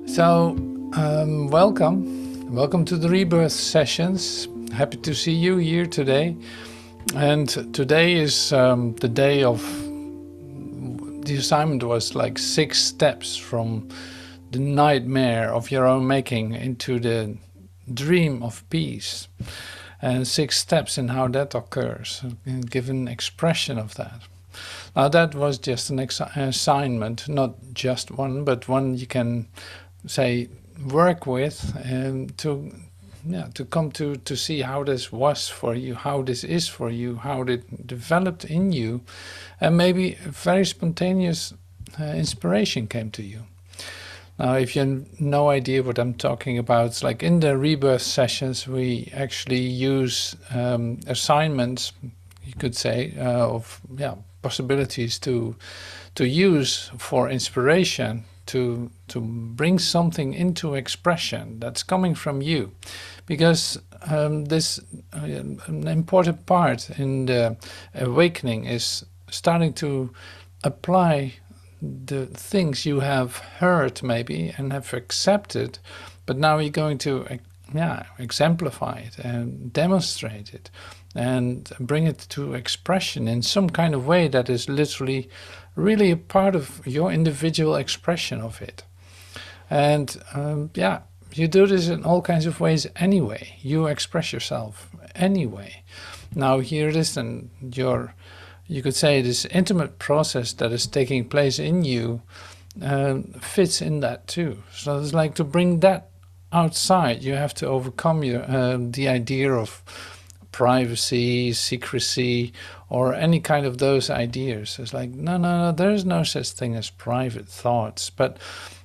So, welcome to the Rebirth Sessions. Happy to see you here today. And today is the day of, the assignment was like 6 steps from the nightmare of your own making into the dream of peace. And 6 steps in how that occurs, and give an expression of that. Now that was just an assignment, not just one, but one you can say work with and to come to see how this was for you, how this is for you, how it developed in you, and maybe a very spontaneous inspiration came to you. Now, if you have no idea what I'm talking about, it's like in the Rebirth Sessions we actually use assignments, you could say, of possibilities to use for inspiration, to bring something into expression that's coming from you, because this an important part in the awakening is starting to apply the things you have heard maybe and have accepted, but now you're going to exemplify it and demonstrate it and bring it to expression in some kind of way that is literally really a part of your individual expression of it. And you do this in all kinds of ways anyway. You express yourself anyway. Now here it is, and you could say this intimate process that is taking place in you fits in that too. So it's like to bring that outside, you have to overcome the idea of privacy, secrecy, or any kind of those ideas. It's like, no, there is no such thing as private thoughts. But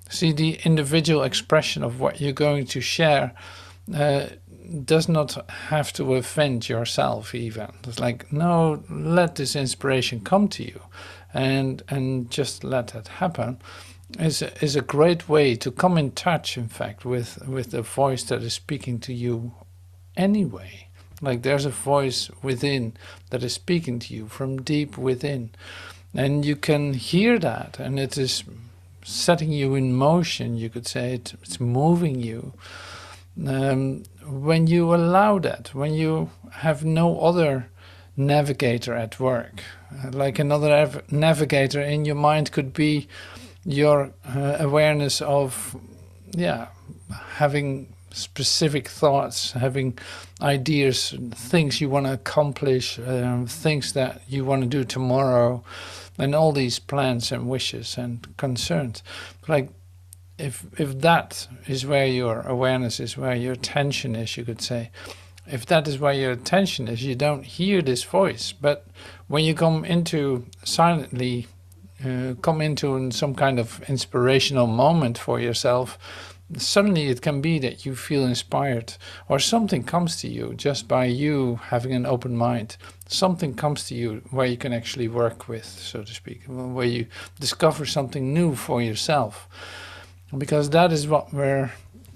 see, the individual expression of what you're going to share does not have to offend yourself even. It's like, no, let this inspiration come to you and just let it happen is a great way to come in touch, in fact, with the voice that is speaking to you anyway. Like there's a voice within that is speaking to you from deep within, and you can hear that, and it is setting you in motion, you could say. It's moving you. When you allow that, when you have no other navigator at work, like another navigator in your mind could be your awareness of having specific thoughts, having ideas, things you want to accomplish, things that you want to do tomorrow, and all these plans and wishes and concerns. Like if that is where your awareness is, where your attention is, you could say, if that is where your attention is, you don't hear this voice. But when you come into silently, come into some kind of inspirational moment for yourself, suddenly it can be that you feel inspired, or something comes to you just by you having an open mind. Something comes to you where you can actually work with, so to speak, where you discover something new for yourself. Because that is what we're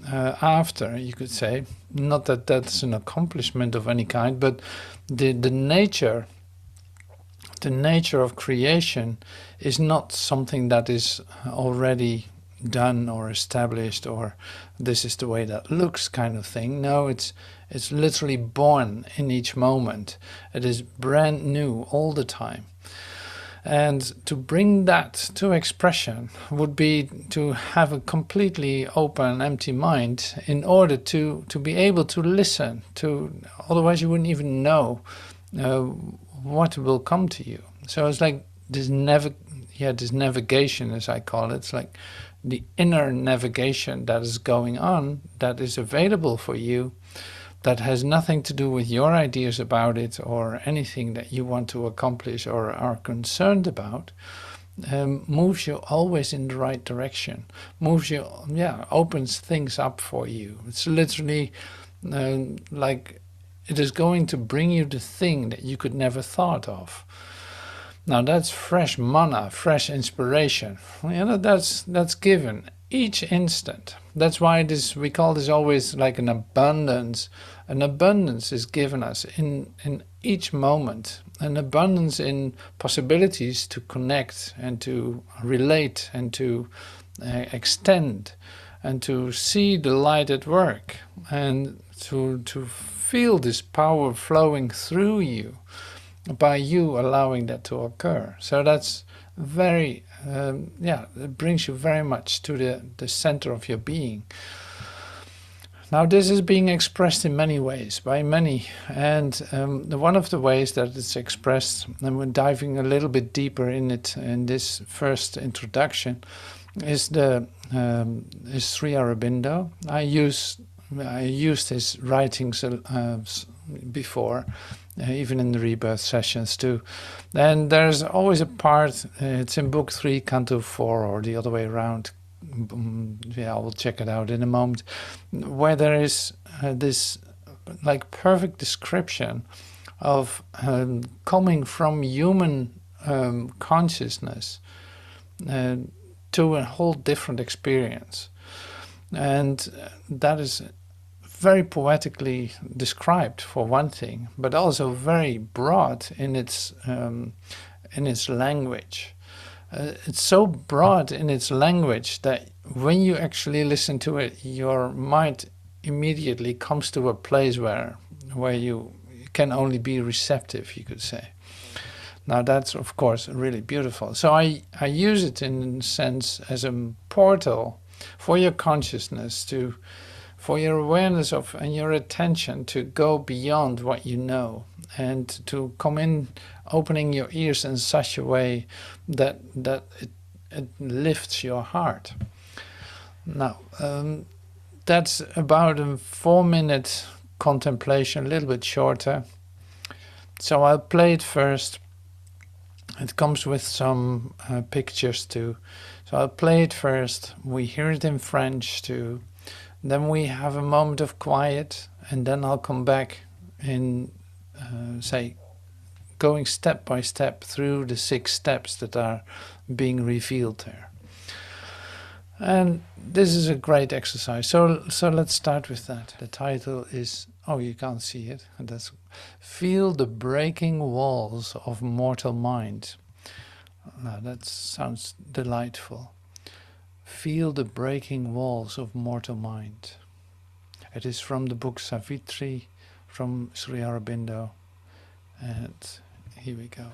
after, you could say. Not that that's an accomplishment of any kind, but the nature of creation is not something that is already done or established, or this is the way that looks kind of thing. No, it's literally born in each moment. It is brand new all the time. And to bring that to expression would be to have a completely open, empty mind in order to be able to listen to, otherwise you wouldn't even know what will come to you. So it's like this navigation, as I call it. It's like the inner navigation that is going on, that is available for you, that has nothing to do with your ideas about it or anything that you want to accomplish or are concerned about, moves you always in the right direction, moves you, opens things up for you. It's literally like it is going to bring you the thing that you could never thought of. Now that's fresh manna, fresh inspiration. That's given each instant. That's why we call this always like an abundance. An abundance is given us in each moment. An abundance in possibilities to connect and to relate and to extend and to see the light at work, and to feel this power flowing through you by you allowing that to occur. So that's very, it brings you very much to the center of your being. Now this is being expressed in many ways, by many, and one of the ways that it's expressed, and we're diving a little bit deeper in it in this first introduction, is Sri Aurobindo. I used his writings before, even in the Rebirth Sessions too. And there's always a part, it's in book 3, canto 4, or the other way around. Yeah, I will check it out in a moment, where there is this like perfect description of coming from human consciousness to a whole different experience. And that is very poetically described, for one thing, but also very broad in its language. It's so broad in its language that when you actually listen to it, your mind immediately comes to a place where you can only be receptive, you could say. Now that's of course really beautiful. So I use it in a sense as a portal for your consciousness, for your awareness of and your attention to go beyond what you know, and to come in, opening your ears in such a way that it lifts your heart. Now, that's about a 4-minute contemplation, a little bit shorter. So I'll play it first. It comes with some pictures too. So I'll play it first. We hear it in French too. Then we have a moment of quiet, and then I'll come back in, going step by step through the 6 steps that are being revealed there. And this is a great exercise. So let's start with that. The title is, oh, you can't see it. That's Feel the Breaking Walls of Mortal Mind. Now that sounds delightful. Feel the breaking walls of mortal mind. It is from the book Savitri from Sri Aurobindo. And here we go.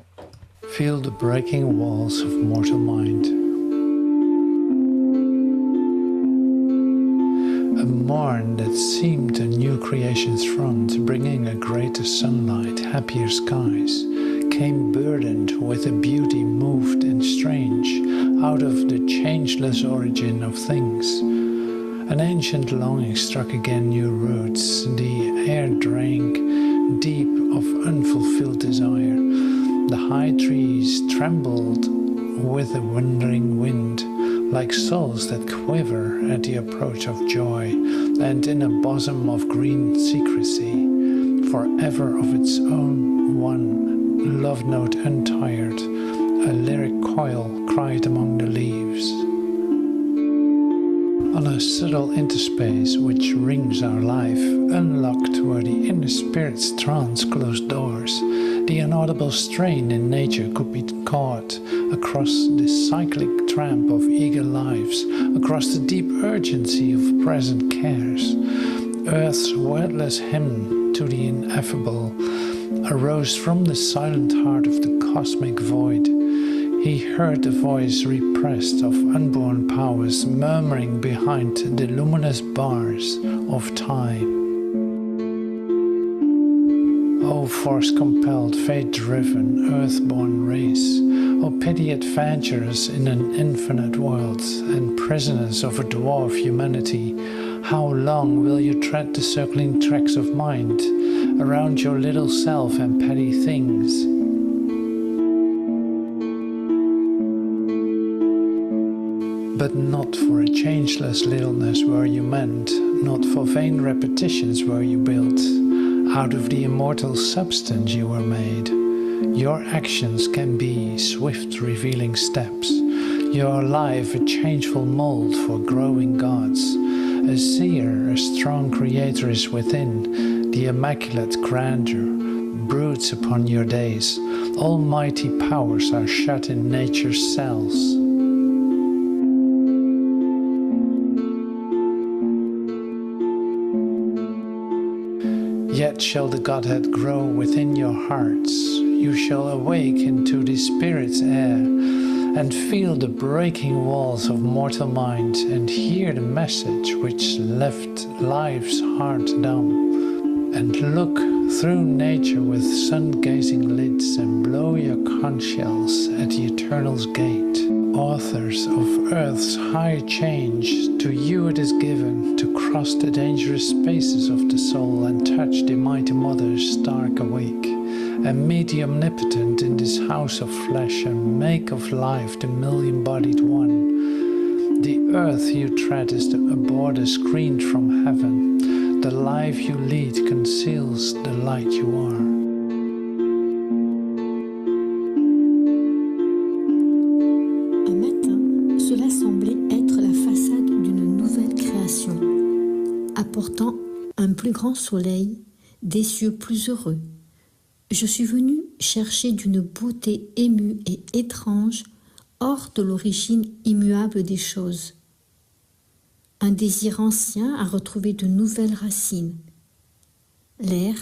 Feel the breaking walls of mortal mind. A morn that seemed a new creation's front, bringing a greater sunlight, happier skies, came burdened with a beauty moved and strange, out of the changeless origin of things. An ancient longing struck again new roots, the air drank deep of unfulfilled desire. The high trees trembled with the wandering wind, like souls that quiver at the approach of joy, and in a bosom of green secrecy, forever of its own one love note untired, a lyric coil cried among the leaves. On a subtle interspace which rings our life, unlocked where the inner spirit's trance closed doors, the inaudible strain in nature could be caught across the cyclic tramp of eager lives, across the deep urgency of present cares. Earth's wordless hymn to the ineffable arose from the silent heart of the cosmic void. He heard the voice repressed of unborn powers murmuring behind the luminous bars of time. O force-compelled, fate-driven, earth-born race, O petty adventurers in an infinite world and prisoners of a dwarf humanity, how long will you tread the circling tracks of mind around your little self and petty things? But not for a changeless littleness were you meant, not for vain repetitions were you built. Out of the immortal substance you were made. Your actions can be swift revealing steps, your life a changeful mold for growing gods. A seer, a strong creator is within, the immaculate grandeur broods upon your days. Almighty powers are shut in nature's cells. shall the Godhead grow within your hearts. You shall awake into the Spirit's air, and feel the breaking walls of mortal mind, and hear the message which left life's heart dumb. And look through nature with sun-gazing lids, and blow your conch shells at the eternal's gate. Authors of earth's high change, to you it is given to cross the dangerous spaces of the soul and touch the mighty mother's stark awake, and meet the omnipotent in this house of flesh, and make of life the million-bodied one. The earth you tread is a border screened from heaven. The life you lead conceals the light you are. Un matin, cela semblait être la façade d'une nouvelle création, apportant un plus grand soleil, des cieux plus heureux. Je suis venue chercher d'une beauté émue et étrange, hors de l'origine immuable des choses. Un désir ancien a retrouvé de nouvelles racines. L'air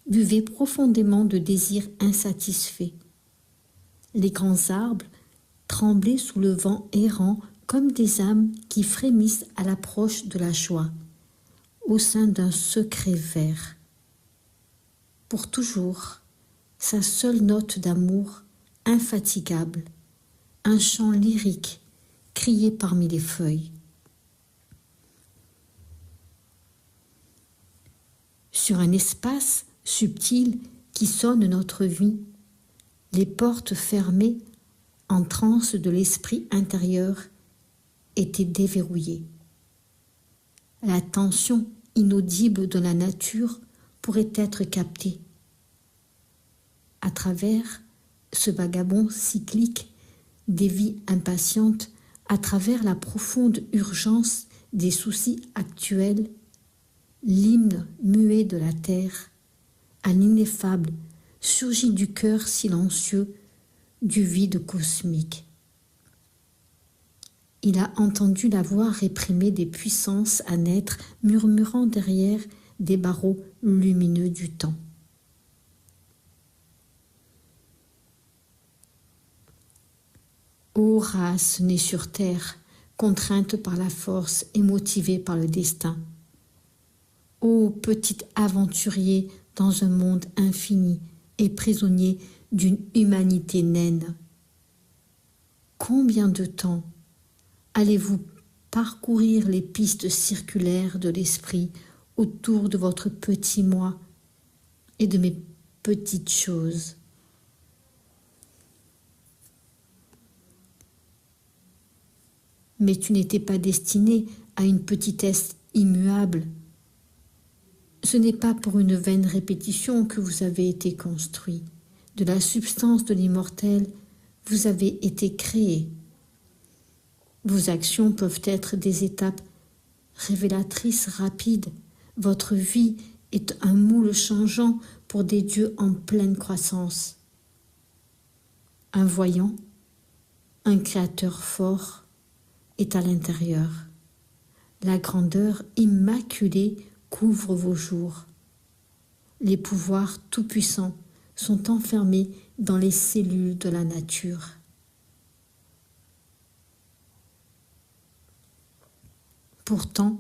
buvait profondément de désirs insatisfaits. Les grands arbres tremblaient sous le vent errant comme des âmes qui frémissent à l'approche de la joie, au sein d'un secret vert. Pour toujours, sa seule note d'amour infatigable, un chant lyrique crié parmi les feuilles. Sur un espace subtil qui sonne notre vie, les portes fermées en transe de l'esprit intérieur étaient déverrouillées. La tension inaudible de la nature pourrait être captée. À travers ce vagabond cyclique des vies impatientes, à travers la profonde urgence des soucis actuels, l'hymne muet de la terre, à l'ineffable, surgit du cœur silencieux du vide cosmique. Il a entendu la voix réprimée des puissances à naître, murmurant derrière des barreaux lumineux du temps. Ô race née sur terre, contrainte par la force et motivée par le destin. Ô petit aventurier dans un monde infini et prisonnier d'une humanité naine. Combien de temps allez-vous parcourir les pistes circulaires de l'esprit autour de votre petit moi et de mes petites choses? Mais tu n'étais pas destiné à une petitesse immuable. Ce n'est pas pour une vaine répétition que vous avez été construit. De la substance de l'immortel, vous avez été créé. Vos actions peuvent être des étapes révélatrices rapides. Votre vie est un moule changeant pour des dieux en pleine croissance. Un voyant, un créateur fort est à l'intérieur. La grandeur immaculée couvre vos jours. Les pouvoirs tout-puissants sont enfermés dans les cellules de la nature. Pourtant,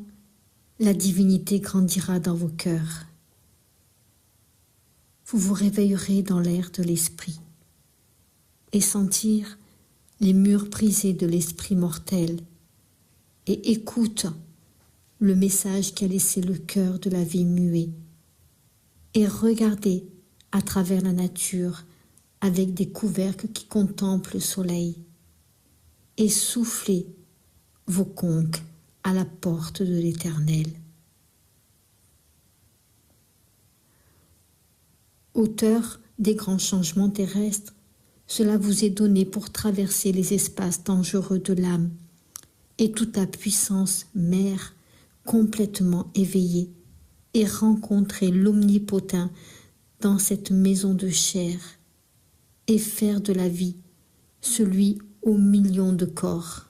la divinité grandira dans vos cœurs. Vous vous réveillerez dans l'air de l'esprit et sentir les murs brisés de l'esprit mortel et écoute le message qu'a laissé le cœur de la vie muet et regardez à travers la nature avec des couvercles qui contemplent le soleil et soufflez vos conques à la porte de l'Éternel. Auteur des grands changements terrestres, cela vous est donné pour traverser les espaces dangereux de l'âme et toute la puissance mère complètement éveillée et rencontrer l'omnipotent dans cette maison de chair et faire de la vie celui aux millions de corps.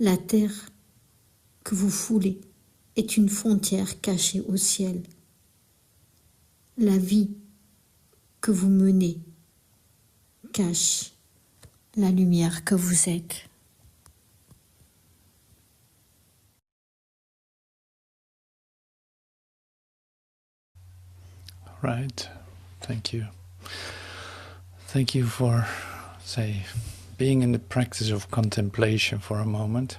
La terre que vous foulez est une frontière cachée au ciel. La vie que vous menez cache la lumière que vous êtes. Right. Thank you. Thank you for, say, being in the practice of contemplation for a moment.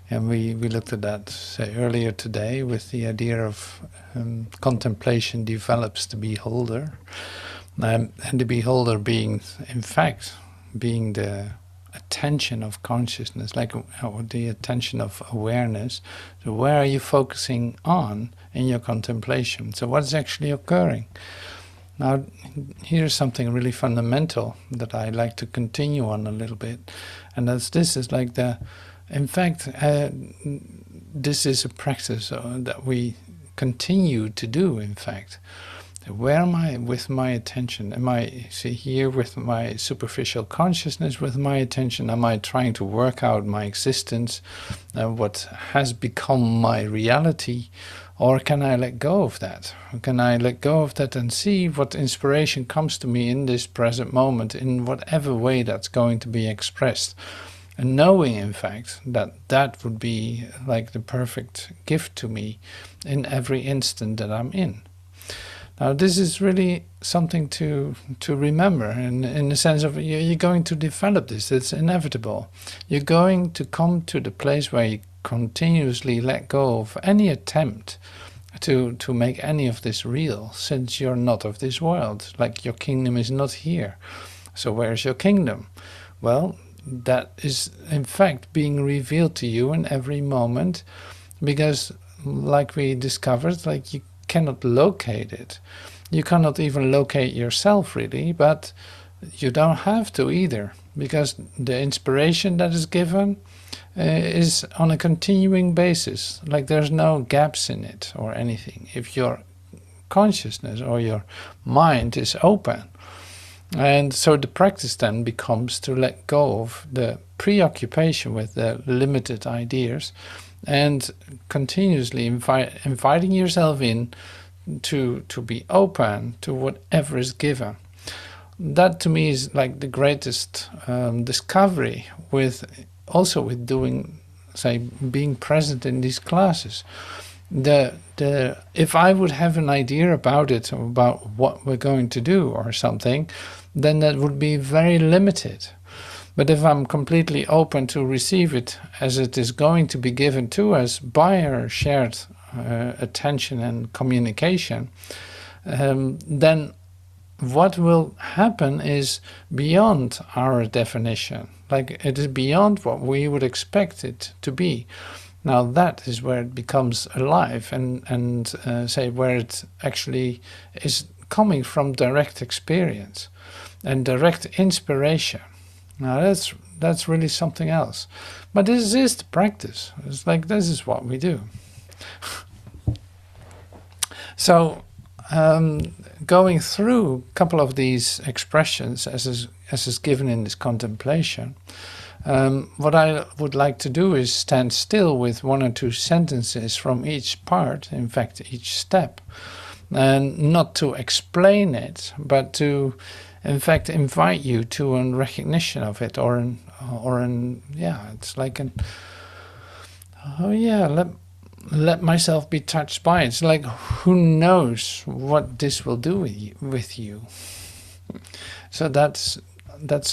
And we looked at that, say, earlier today with the idea of contemplation develops the beholder. And the beholder being, in fact, being the attention of consciousness, like the attention of awareness. So where are you focusing on in your contemplation? So what's actually occurring? Now, here's something really fundamental that I like to continue on a little bit, and this is like in fact, this is a practice that we continue to do, in fact. Where am I with my attention? Am I, see, here with my superficial consciousness, with my attention? Am I trying to work out my existence, what has become my reality? Or can I let go of that? Can I let go of that and see what inspiration comes to me in this present moment, in whatever way that's going to be expressed? And knowing, in fact, that that would be like the perfect gift to me in every instant that I'm in. Now, this is really something to remember, in the sense of you're going to develop this. It's inevitable. You're going to come to the place where you continuously let go of any attempt to make any of this real, since you're not of this world. Like, your kingdom is not here. So where's your kingdom? Well, that is in fact being revealed to you in every moment, because like we discovered, like, you cannot locate it. You cannot even locate yourself, really, but you don't have to either, because the inspiration that is given is on a continuing basis. Like, there's no gaps in it or anything. If your consciousness or your mind is open. And so the practice then becomes to let go of the preoccupation with the limited ideas and continuously inviting yourself in to be open to whatever is given. That to me is like the greatest discovery with doing, say, being present in these classes. If I would have an idea about it, about what we're going to do or something, then that would be very limited. But if I'm completely open to receive it as it is going to be given to us by our shared attention and communication, then what will happen is beyond our definition. Like, it is beyond what we would expect it to be. Now that is where it becomes alive and say, where it actually is coming from direct experience and direct inspiration. Now that's really something else. But this is the practice. It's like, this is what we do. So going through a couple of these expressions as is given in this contemplation, what I would like to do is stand still with one or two sentences from each part, in fact each step, and not to explain it, but to in fact invite you to a recognition of it, it's like let myself be touched by it. It's like, who knows what this will do with you. So that's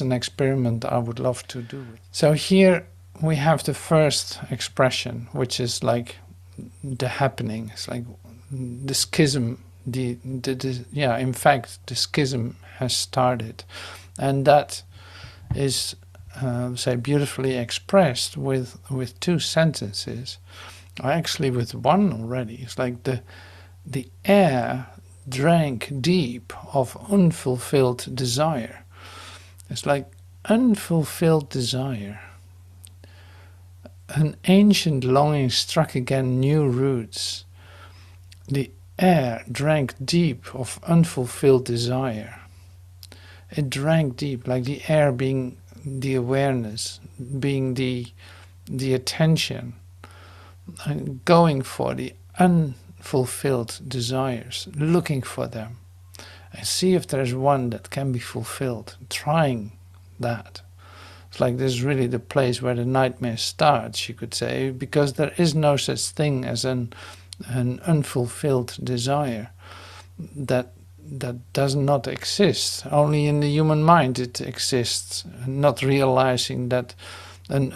an experiment I would love to do. So here we have the first expression, which is like the happening. It's like the schism. In fact, the schism has started, and that is, say, beautifully expressed with two sentences. Or actually with one already. It's like the air drank deep of unfulfilled desire. It's like unfulfilled desire. An ancient longing struck again new roots. The air drank deep of unfulfilled desire. It drank deep, like the air being the awareness, being the attention. going for the unfulfilled desires, looking for them, and see if there's one that can be fulfilled, trying that. It's like this is really the place where the nightmare starts, you could say, because there is no such thing as an unfulfilled desire. That does not exist. Only in the human mind it exists, not realizing that an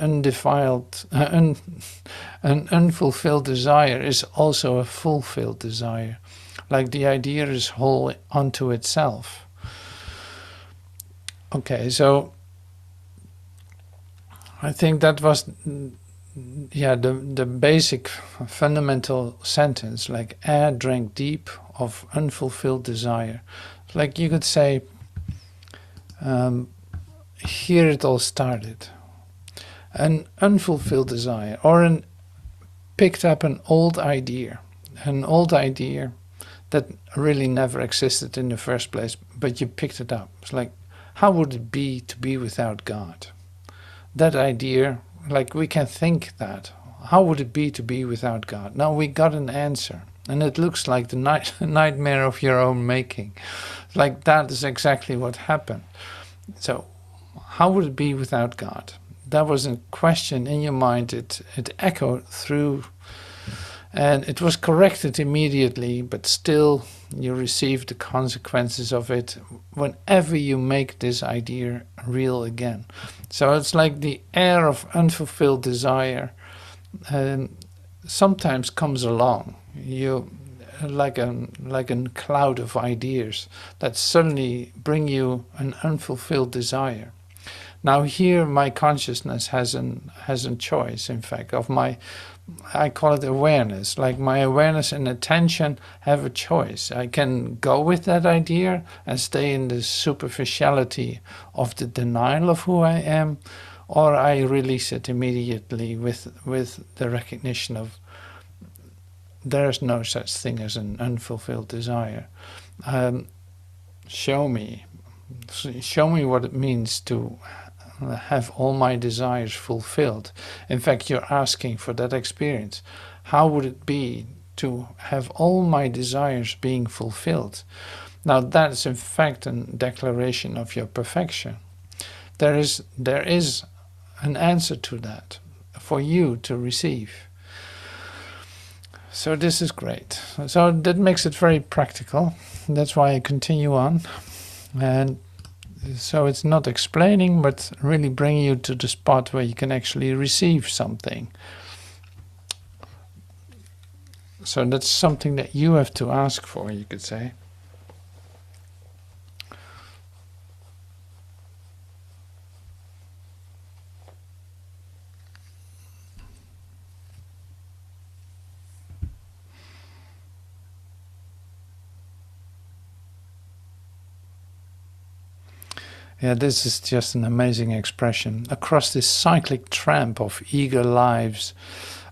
unfulfilled desire is also a fulfilled desire. Like the idea is whole unto itself. Okay, so I think that was the basic fundamental sentence, like air drank deep of unfulfilled desire. Like you could say, here it all started. An unfulfilled desire, or picked up an old idea that really never existed in the first place, but you picked it up. It's like, how would it be to be without God? That idea, like we can think that. How would it be to be without God? Now we got an answer, and it looks like the nightmare of your own making. Like that is exactly what happened. So, how would it be without God? That was a question in your mind. It echoed through, and it was corrected immediately, but still you receive the consequences of it whenever you make this idea real again. So it's like the air of unfulfilled desire sometimes comes along. You like a cloud of ideas that suddenly bring you an unfulfilled desire. Now here my consciousness has a choice, in fact, of I call it awareness. Like my awareness and attention have a choice. I can go with that idea and stay in the superficiality of the denial of who I am, or I release it immediately with the recognition of there is no such thing as an unfulfilled desire. Show me what it means to have all my desires fulfilled. In fact, you're asking for that experience. How would it be to have all my desires being fulfilled? Now that's in fact a declaration of your perfection. There is an answer to that for you to receive. So this is great. So that makes it very practical. That's why I continue on. And so it's not explaining, but really bringing you to the spot where you can actually receive something. So that's something that you have to ask for, you could say. Yeah, this is just an amazing expression. Across this cyclic tramp of eager lives,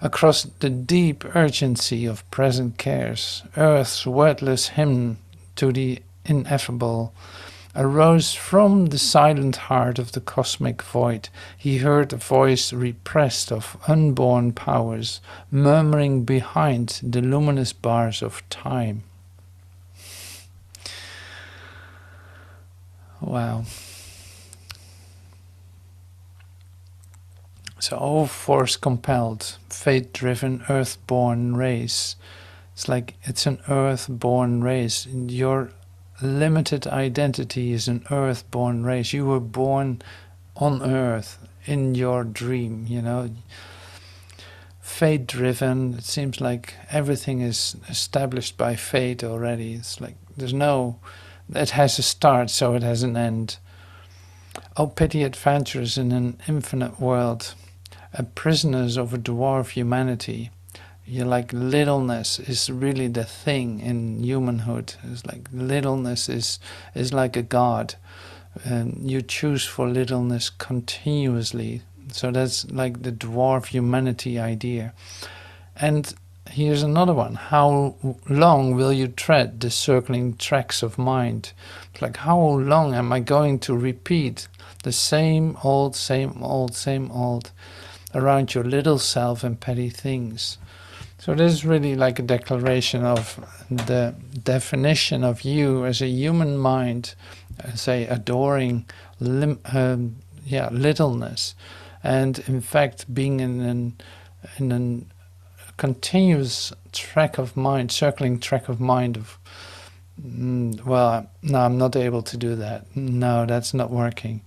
across the deep urgency of present cares, Earth's wordless hymn to the ineffable arose from the silent heart of the cosmic void. He heard a voice repressed of unborn powers, murmuring behind the luminous bars of time. Wow. So, oh, force-compelled, fate-driven, earth-born race. It's like it's an earth-born race. Your limited identity is an earth-born race. You were born on earth in your dream, you know. Fate-driven, it seems like everything is established by fate already. It's like it has a start, so it has an end. Oh, petty adventurers in an infinite world. Prisoners of a dwarf humanity. You're like littleness is really the thing in humanhood. It's like littleness is like a god. You choose for littleness continuously. So that's like the dwarf humanity idea. And here's another one. How long will you tread the circling tracks of mind? It's like, how long am I going to repeat the same old, around your little self and petty things. So this is really like a declaration of the definition of you as a human mind, say adoring littleness, and in fact being in a continuous track of mind, circling track of mind of, well, no, I'm not able to do that. No, that's not working.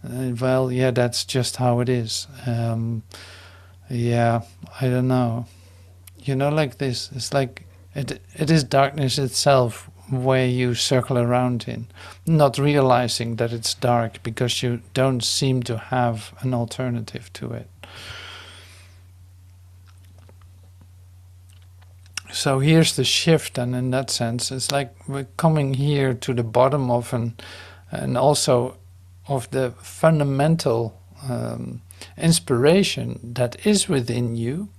Well, yeah, that's just how it is. Yeah, I don't know. You know, like this, it's like it is darkness itself where you circle around in, not realizing that it's dark because you don't seem to have an alternative to it. So here's the shift, and in that sense, it's like we're coming here to the bottom of and also of the fundamental inspiration that is within you.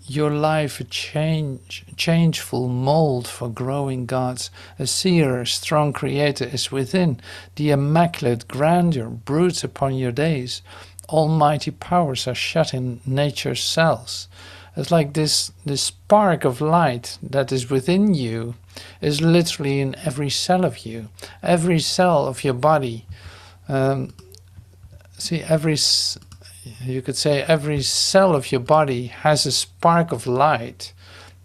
Your life a changeful mold for growing gods. A seer, a strong creator is within. The immaculate grandeur broods upon your days. Almighty powers are shut in nature's cells. It's like this spark of light that is within you is literally in every cell of you, every cell of your body. You could say every cell of your body has a spark of light,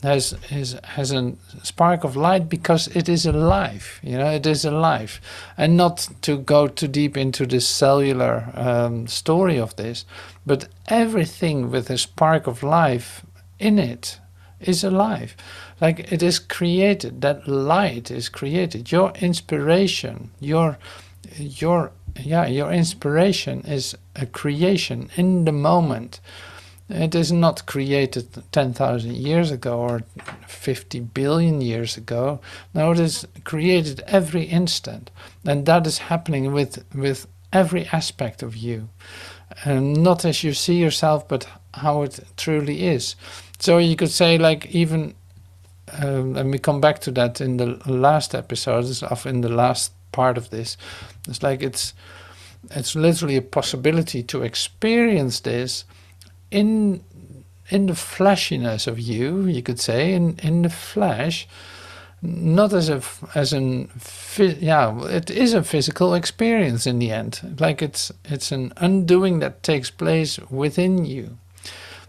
has a spark of light because it is alive. You know, it is alive, and not to go too deep into the cellular story of this, but everything with a spark of life in it is alive. Like it is created. That light is created. Your inspiration, your inspiration is a creation in the moment. It is not created 10,000 years ago or 50 billion years ago. No, it is created every instant. And that is happening with every aspect of you. And not as you see yourself, but how it truly is. So you could say, like, even, and we come back to that in the last episodes, in the last part of this, it's like it's literally a possibility to experience this in the fleshiness of you could say, in the flesh, not it is a physical experience in the end. Like it's an undoing that takes place within you.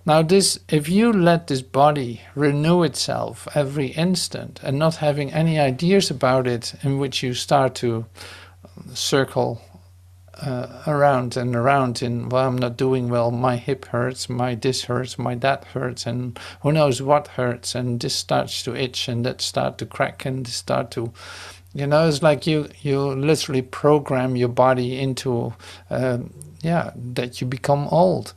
Now this, if you let this body renew itself every instant and not having any ideas about it, in which you start to circle around and around in, well, I'm not doing well, my hip hurts, my this hurts, my that hurts, and who knows what hurts, and this starts to itch and that start to crack and this start to, you know, it's like you literally program your body into that you become old.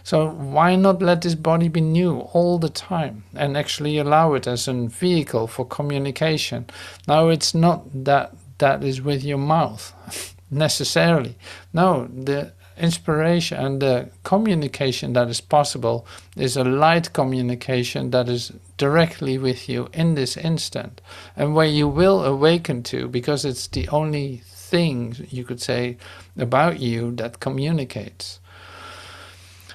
So why not let this body be new all the time and actually allow it as a vehicle for communication? Now it's not that is with your mouth necessarily. No, the inspiration and the communication that is possible is a light communication that is directly with you in this instant, and where you will awaken to, because it's the only thing you could say about you that communicates.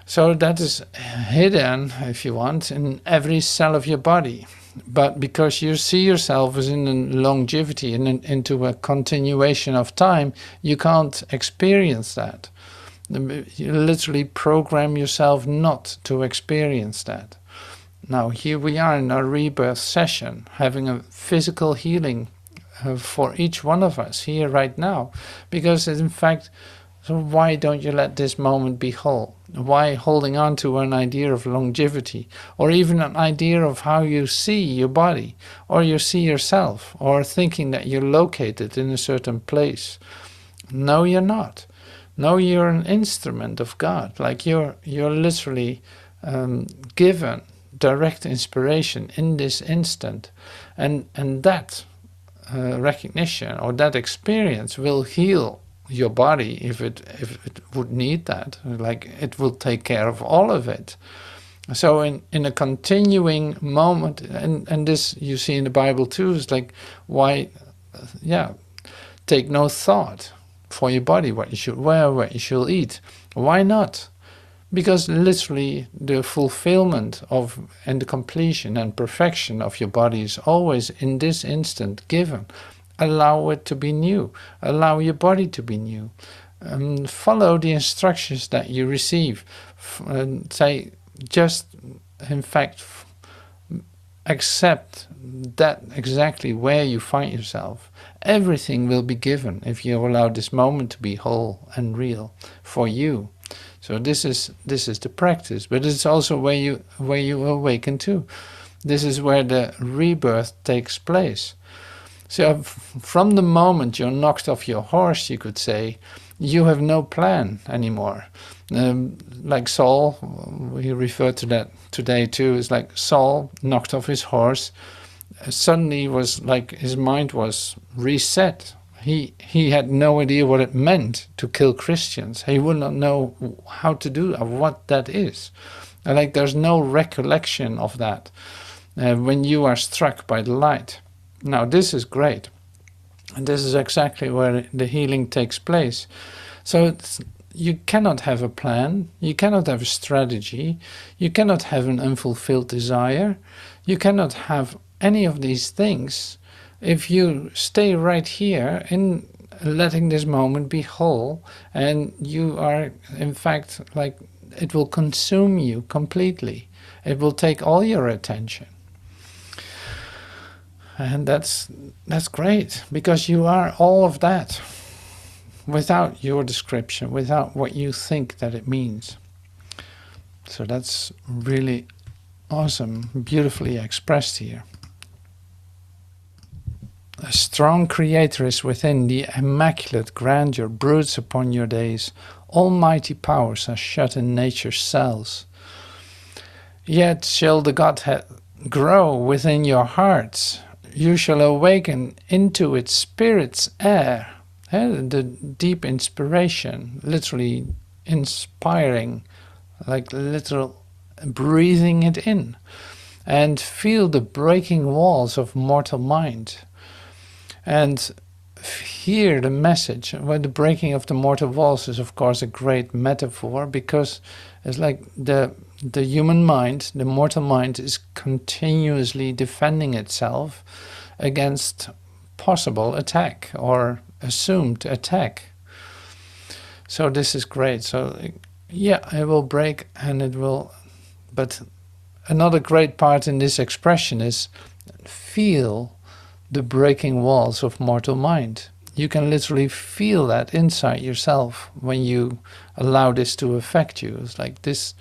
So that is hidden, if you want, in every cell of your body. But because you see yourself as in a longevity and into a continuation of time, you can't experience that. You literally program yourself not to experience that. Now here we are in our rebirth session, having a physical healing for each one of us here right now. Because in fact, so why don't you let this moment be whole? Why holding on to an idea of longevity, or even an idea of how you see your body, or you see yourself, or thinking that you're located in a certain place? No, you're not. No, you're an instrument of God. Like you're literally given direct inspiration in this instant, and that recognition or that experience will heal your body if it would need that. Like it will take care of all of it. So in a continuing moment, and this you see in the Bible too, is like, why take no thought for your body, what you should wear, what you should eat. Why not? Because literally the fulfillment of and the completion and perfection of your body is always in this instant given. Allow it to be new. Allow your body to be new. Follow the instructions that you receive. Say, just in fact, accept that exactly where you find yourself. Everything will be given if you allow this moment to be whole and real for you. So this is the practice, but it's also where you awaken to. This is where the rebirth takes place. So from the moment you're knocked off your horse, you could say, you have no plan anymore. Like Saul, we refer to that today too. It's like Saul knocked off his horse. Suddenly was like his mind was reset. He had no idea what it meant to kill Christians. He would not know how to do what that is. Like there's no recollection of that when you are struck by the light. Now this is great. And this is exactly where the healing takes place. So you cannot have a plan. You cannot have a strategy. You cannot have an unfulfilled desire. You cannot have any of these things if you stay right here in letting this moment be whole, and you are in fact like it will consume you completely. It will take all your attention. And that's great, because you are all of that without your description, without what you think that it means. So that's really awesome, beautifully expressed here. A strong creator is within, the immaculate grandeur broods upon your days. Almighty powers are shut in nature's cells. Yet shall the Godhead grow within your hearts. You shall awaken into its spirit's air. The deep inspiration, literally inspiring, like literal breathing it in. And feel the breaking walls of mortal mind. And hear the message. Well, the breaking of the mortal walls is of course a great metaphor, because it's like the human mind, the mortal mind, is continuously defending itself against possible attack or assumed attack. So this is great. So yeah, it will break, and it will, but another great part in this expression is feel the breaking walls of mortal mind. You can literally feel that inside yourself when you allow this to affect you. It's like this,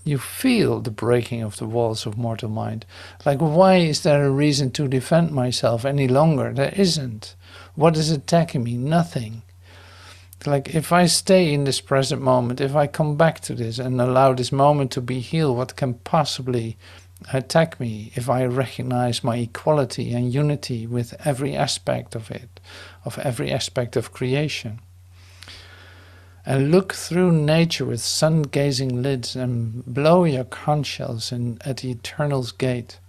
you feel the breaking of the walls of mortal mind. Like, why is there a reason to defend myself any longer? There isn't. What is attacking me? Nothing. Like, if I stay in this present moment, if I come back to this and allow this moment to be healed, what can possibly attack me if I recognize my equality and unity with every aspect of it, of every aspect of creation? And look through nature with sun-gazing lids and blow your conch shells at the eternal's gate.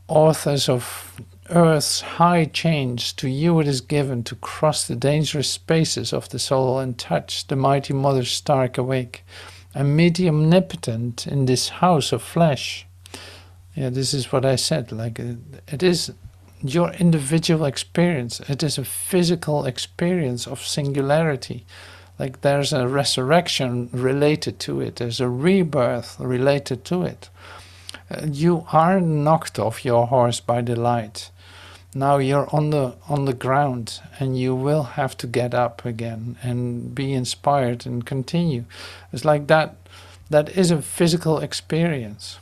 Authors of earth's high change, to you it is given to cross the dangerous spaces of the soul and touch the mighty mother stark awake, and meet the omnipotent in this house of flesh. Yeah, this is what I said, like it is your individual experience. It is a physical experience of singularity. Like there's a resurrection related to it. There's a rebirth related to it. You are knocked off your horse by the light. Now you're on the ground, and you will have to get up again and be inspired and continue. It's like that. That is a physical experience.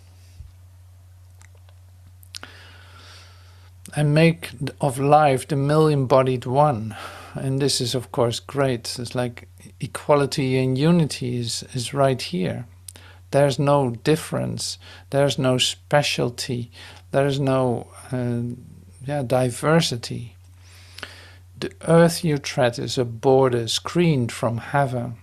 And make of life the million-bodied one. And this is of course great. It's like equality and unity is right here. There's no difference. There's no specialty. There's no diversity. The earth you tread is a border screened from heaven.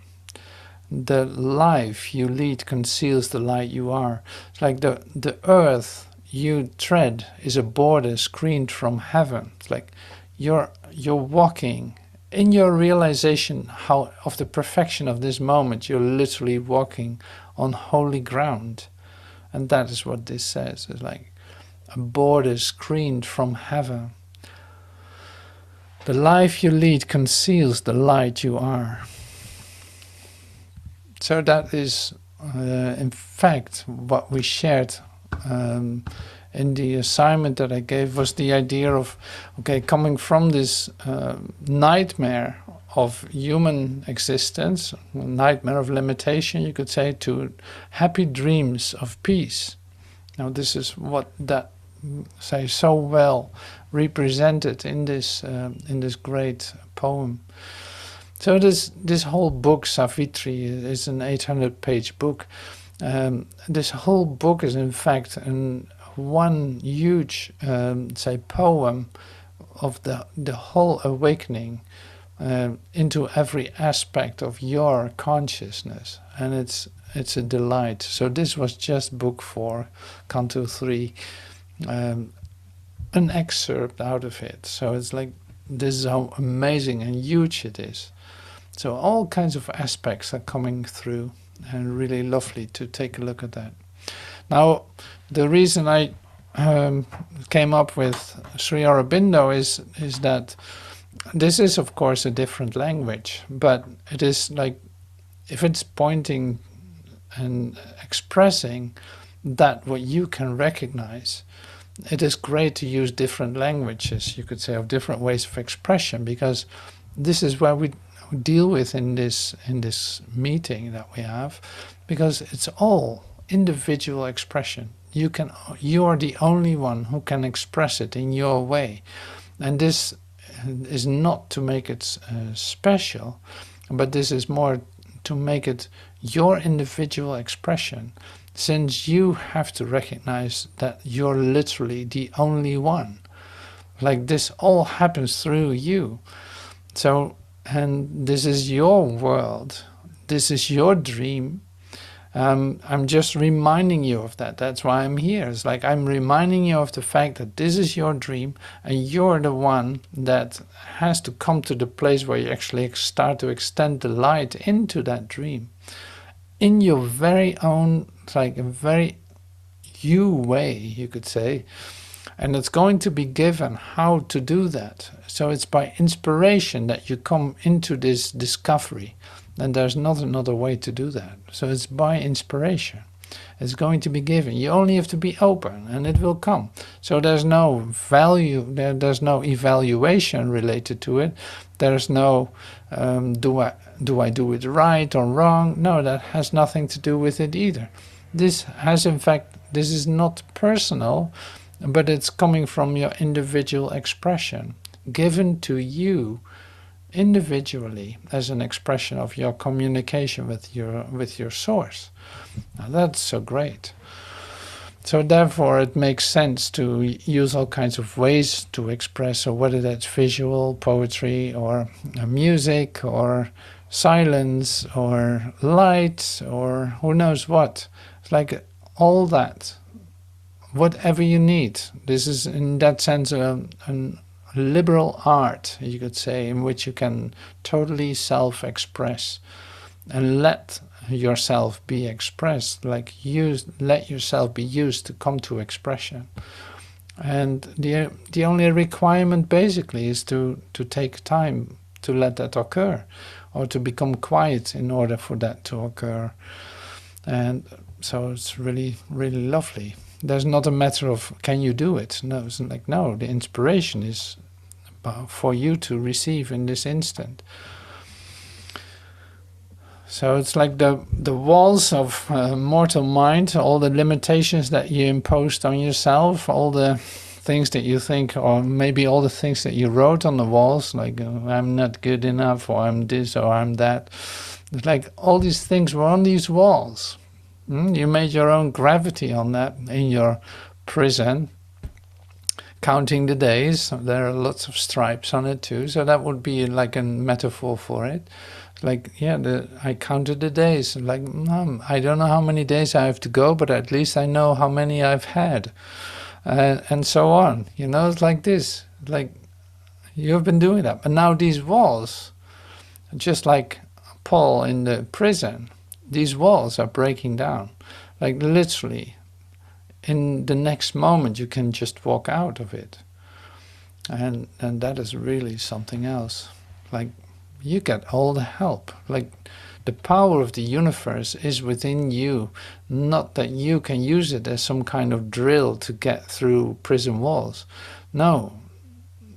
The life you lead conceals the light you are. It's like the earth you tread is a border screened from heaven. It's like you're walking in your realization of the perfection of this moment, you're literally walking on holy ground. And that is what this says. It's like a border screened from heaven. The life you lead conceals the light you are. So that is, in fact, what we shared in the assignment that I gave, was the idea of, okay, coming from this nightmare of human existence, nightmare of limitation, you could say, to happy dreams of peace. Now, this is what that say so well represented in this great poem. So this whole book, Savitri, is an 800-page book. This whole book is in fact one huge, say, poem of the whole awakening into every aspect of your consciousness, and it's a delight. So this was just book 4, Canto 3, an excerpt out of it. So it's like, this is how amazing and huge it is. So all kinds of aspects are coming through, and really lovely to take a look at that. Now, the reason I came up with Sri Aurobindo is that this is, of course, a different language, but it is like, if it's pointing and expressing that what you can recognize, it is great to use different languages, you could say, of different ways of expression, because this is where we deal with in this meeting that we have, because it's all individual expression. You are the only one who can express it in your way, and this is not to make it special, but this is more to make it your individual expression, since you have to recognize that you're literally the only one. Like, this all happens through you. So, and this is your world, this is your dream. I'm just reminding you of that. That's why I'm here. It's like, I'm reminding you of the fact that this is your dream, and you're the one that has to come to the place where you actually start to extend the light into that dream in your very own, like a very you way, you could say. And it's going to be given how to do that. So it's by inspiration that you come into this discovery. And there's not another way to do that. So it's by inspiration. It's going to be given. You only have to be open, and it will come. So there's no value, there's no evaluation related to it. There's no, do I do it right or wrong? No, that has nothing to do with it either. This has, in fact, this is not personal, but it's coming from your individual expression, given to you individually as an expression of your communication with your source. Now that's so great. So therefore it makes sense to use all kinds of ways to express, or whether that's visual, poetry, or music, or silence, or light, or who knows what. It's like all that, whatever you need. This is, in that sense, an liberal art, you could say, in which you can totally self-express and let yourself be expressed, like let yourself be used to come to expression. And the only requirement basically is to take time to let that occur, or to become quiet in order for that to occur. And so it's really, really lovely. There's not a matter of, can you do it? No, it's like, no, the inspiration is for you to receive in this instant. So it's like the walls of mortal mind, all the limitations that you imposed on yourself, all the things that you think, or maybe all the things that you wrote on the walls, like I'm not good enough, or I'm this, or I'm that. It's like all these things were on these walls. You made your own gravity on that in your prison, counting the days. There are lots of stripes on it too, so that would be like a metaphor for it. Like, yeah, I counted the days. Like, I don't know how many days I have to go, but at least I know how many I've had, and so on. You know, it's like this. Like, You've been doing that. But now these walls, just like Paul in the prison, these walls are breaking down. Like literally, in the next moment you can just walk out of it. And that is really something else. Like, you get all the help. Like, the power of the universe is within you, not that you can use it as some kind of drill to get through prison walls. No,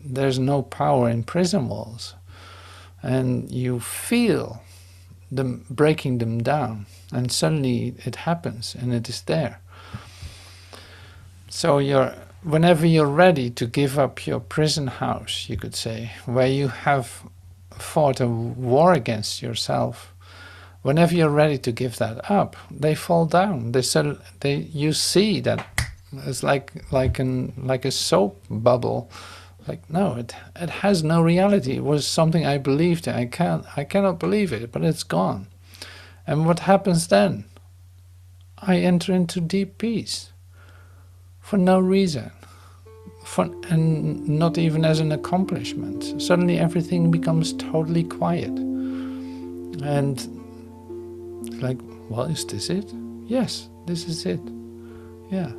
there's no power in prison walls. And you feel them breaking them down, and suddenly it happens and it is there. So whenever you're ready to give up your prison house, you could say, where you have fought a war against yourself, whenever you're ready to give that up, they fall down. You see that it's like a soap bubble. Like, no, it has no reality. It was something I believed in. I cannot believe it, but it's gone. And what happens then? I enter into deep peace. For no reason, and not even as an accomplishment. Suddenly everything becomes totally quiet. And like, well, is this it? Yes, this is it. Yeah.